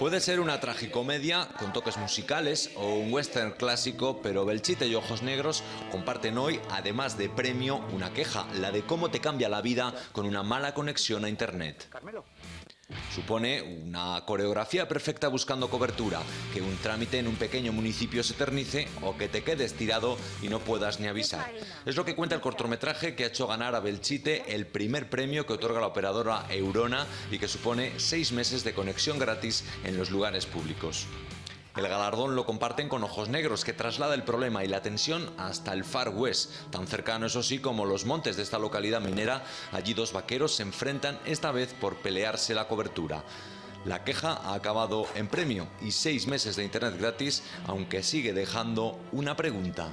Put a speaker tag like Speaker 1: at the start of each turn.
Speaker 1: Puede ser una tragicomedia con toques musicales o un western clásico, pero Belchite y Ojos Negros comparten hoy, además de premio, una queja, la de cómo te cambia la vida con una mala conexión a Internet. Supone una coreografía perfecta buscando cobertura, que un trámite en un pequeño municipio se eternice o que te quedes tirado y no puedas ni avisar. Es lo que cuenta el cortometraje que ha hecho ganar a Belchite el primer premio que otorga la operadora Eurona y que supone 6 meses de conexión gratis en los lugares públicos. El galardón lo comparten con Ojos Negros, que traslada el problema y la tensión hasta el Far West, tan cercano eso sí como los montes de esta localidad minera. Allí dos vaqueros se enfrentan, esta vez por pelearse la cobertura. La queja ha acabado en premio y 6 meses de internet gratis, aunque sigue dejando una pregunta.